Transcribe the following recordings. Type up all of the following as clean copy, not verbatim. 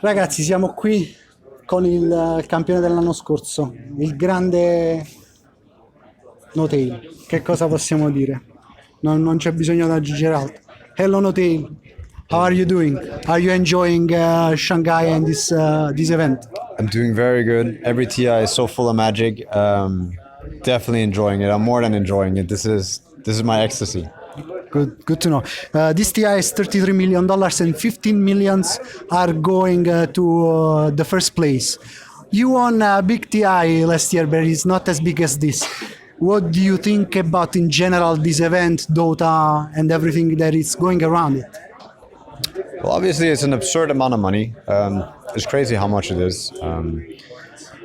Ragazzi, siamo qui con il campione dell'anno scorso, il grande NoTail. Che cosa possiamo dire? Non c'è bisogno di aggiungere altro. Hello NoTail, how are you doing? Are you enjoying Shanghai and this event? I'm doing very good. Every TI is so full of magic. Definitely enjoying it. I'm more than enjoying it. This is my ecstasy. Good to know. This TI is $33 million and 15 millions are going to the first place. You won a big TI last year, but it's not as big as this. What do you think about in general this event, Dota, and everything that is going around it? Well, obviously, it's an absurd amount of money. It's crazy how much it is.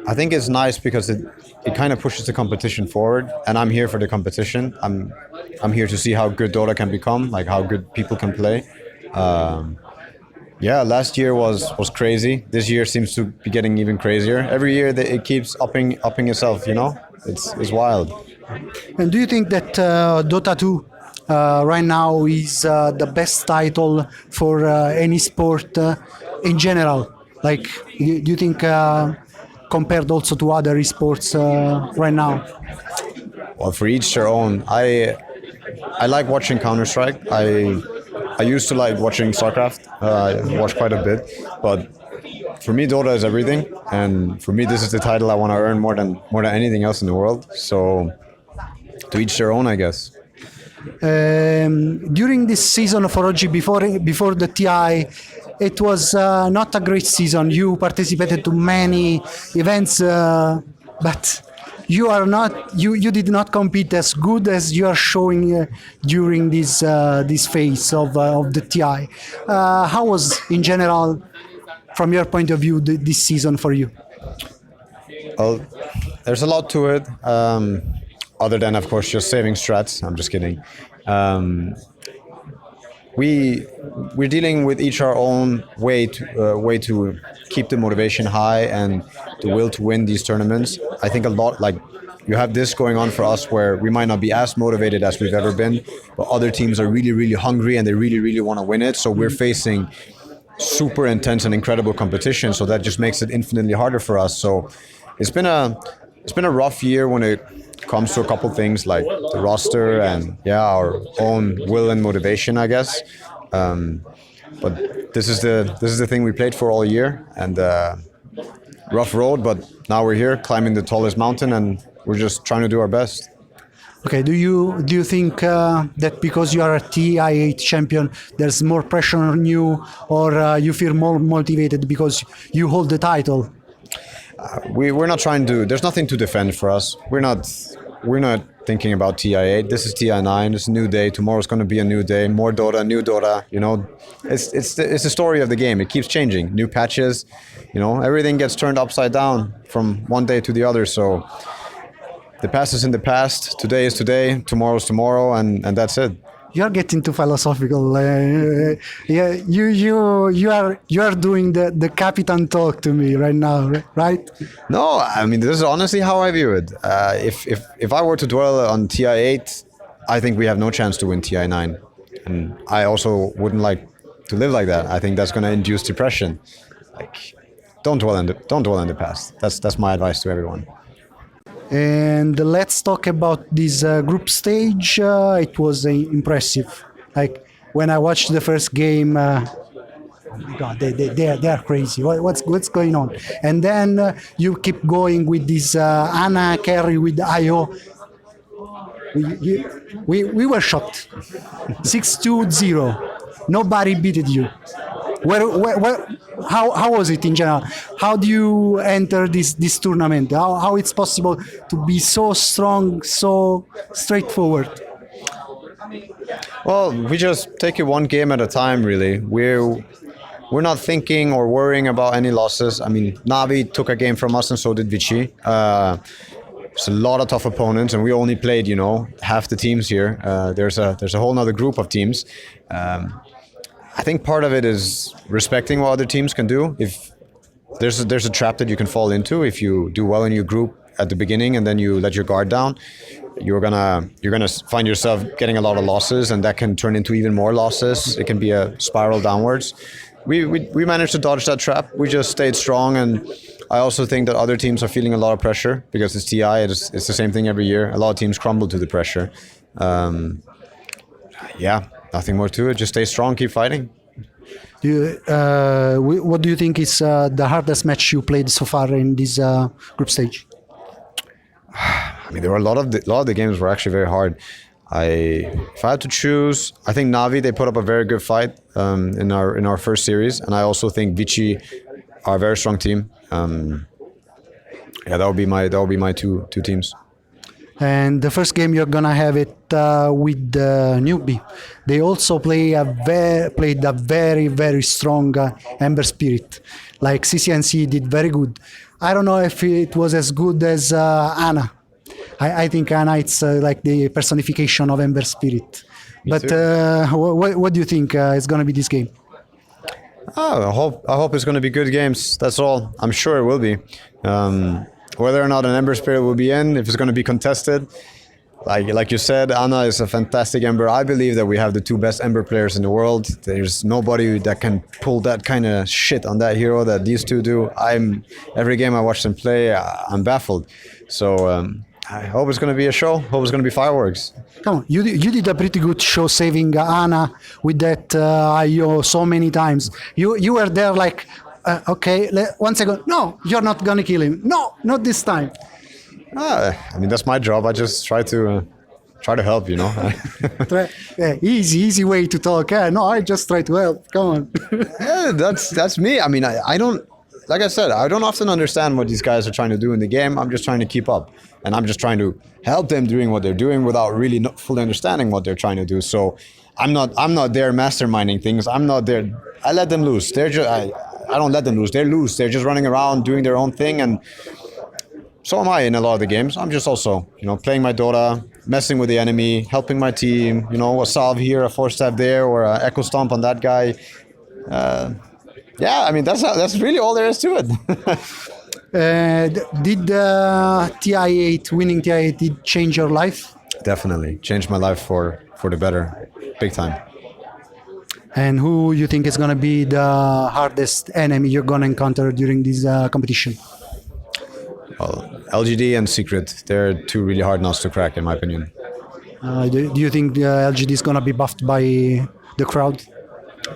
I think it's nice because it kind of pushes the competition forward, and I'm here for the competition. I'm here to see how good Dota can become, like how good people can play. Yeah, last year was crazy. This year seems to be getting even crazier. Every year it keeps upping itself. You know, it's wild. And do you think that Dota 2 right now is the best title for any sport in general? Like, do you think compared also to other esports right now? Well, for each their own. I like watching Counter-Strike. I used to like watching StarCraft. I watch quite a bit, but for me, Dota is everything, and for me, this is the title I want to earn more than anything else in the world. So, to each their own, I guess. During this season for OG, before the TI, it was not a great season. You participated to many events, but you did not compete as good as you are showing during this phase of the TI. How was in general, from your point of view, this season for you? Well, there's a lot to it. Other than, of course, just saving strats. I'm just kidding. We're dealing with each our own way to keep the motivation high and the will to win these tournaments. I think a lot, like, you have this going on for us where we might not be as motivated as we've ever been, but other teams are really, really hungry and they really, really want to win it. So we're facing super intense and incredible competition. So that just makes it infinitely harder for us. So it's been a rough year when it comes to a couple things like the roster and our own will and motivation, I guess. But this is the thing we played for all year, and rough road. But now we're here climbing the tallest mountain, and we're just trying to do our best. Okay. Do you think that because you are a TI8 champion, there's more pressure on you, or you feel more motivated because you hold the title? We're not trying to. There's nothing to defend for us. We're not thinking about TI8. This is TI9. It's a new day. Tomorrow's going to be a new day. More Dota, new Dota. You know, it's the story of the game. It keeps changing. New patches. You know, everything gets turned upside down from one day to the other. So the past is in the past. Today is today. Tomorrow's tomorrow, and that's it. You're getting too philosophical. Yeah, you are doing the Capitan talk to me right now, right? No, I mean, this is honestly how I view it. If I were to dwell on TI8, I think we have no chance to win TI9, and I also wouldn't like to live like that. I think that's going to induce depression. Like, don't dwell in the past. That's my advice to everyone. And let's talk about this group stage. It was impressive. Like, when I watched the first game, oh my God, they are crazy. What's going on? And then you keep going with this Anna carry with IO. We were shocked. 6-2-0. Nobody beated you. How was it in general? How do you enter this tournament? How it's possible to be so strong, so straightforward? Well, we just take it one game at a time, really. We're not thinking or worrying about any losses. I mean, Navi took a game from us, and so did Vichy. It's a lot of tough opponents, and we only played, half the teams here. There's a whole other group of teams. I think part of it is respecting what other teams can do. If there's a trap that you can fall into, if you do well in your group at the beginning and then you let your guard down, you're gonna find yourself getting a lot of losses, and that can turn into even more losses. It can be a spiral downwards. we managed to dodge that trap. We just stayed strong, and I also think that other teams are feeling a lot of pressure because it's TI. It's the same thing every year. A lot of teams crumble to the pressure. Yeah, nothing more to it. Just stay strong, keep fighting. What do you think is the hardest match you played so far in this group stage? I mean, there were a lot of the games were actually very hard. If I had to choose, I think Navi, they put up a very good fight in our first series, and I also think Vici are a very strong team. Yeah, that would be my two teams. And the first game you're gonna have it with Newbie. They also played a very strong Ember Spirit. Like CCNC did very good. I don't know if it was as good as Anna. I think Anna it's like the personification of Ember Spirit. But what do you think is gonna be this game? Oh, I hope it's going to be good games. That's all. I'm sure it will be. Whether or not an Ember Spirit will be in, if it's going to be contested, like you said, Anna is a fantastic Ember. I believe that we have the two best Ember players in the world. There's nobody that can pull that kind of shit on that hero that these two do. Every game I watch them play, I'm baffled. So I hope it's going to be a show. Hope it's going to be fireworks. Come on, you did a pretty good show saving Anna with that IO so many times. You were there like, okay, 1 second. No, you're not gonna kill him. No, not this time. I mean, that's my job. I just try to help, you know. Easy way to talk. No, I just try to help. Come on. Yeah, that's me. I mean, I don't. Like I said, I don't often understand what these guys are trying to do in the game. I'm just trying to keep up, and I'm just trying to help them doing what they're doing without really not fully understanding what they're trying to do. So I'm not there masterminding things. I'm not there. I let them loose. They're just I don't let them lose. They're loose. They're just running around doing their own thing, and so am I in a lot of the games. I'm just also, playing my Dota, messing with the enemy, helping my team. A salve here, a 4-step there, or an echo stomp on that guy. Yeah, I mean that's really all there is to it. Did TI8 winning TI8 did change your life? Definitely changed my life for the better, big time. And who you think is gonna be the hardest enemy you're gonna encounter during this competition? Well, LGD and Secret, they're two really hard nuts to crack, in my opinion. Do you think LGD is gonna be buffed by the crowd?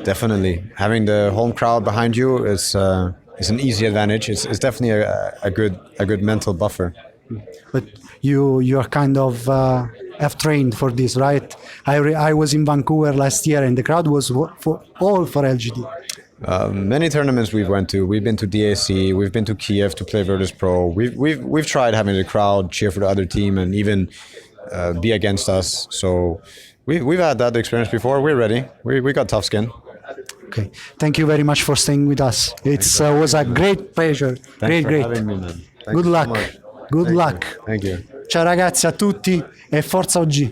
Definitely, having the home crowd behind you is an easy advantage. It's definitely a good mental buffer. But you are kind of have trained for this, right? I was in Vancouver last year, and the crowd was all for LGD. Many tournaments we've went to. We've been to DAC. We've been to Kiev to play Virtus Pro. We've tried having the crowd cheer for the other team and even be against us. So we've had that experience before. We're ready. We got tough skin. Okay. Thank you very much for staying with us. It was a great pleasure. Thanks for Great. having me, man. Good luck. So much. Good luck. Thank you. Ciao ragazzi a tutti e forza OG.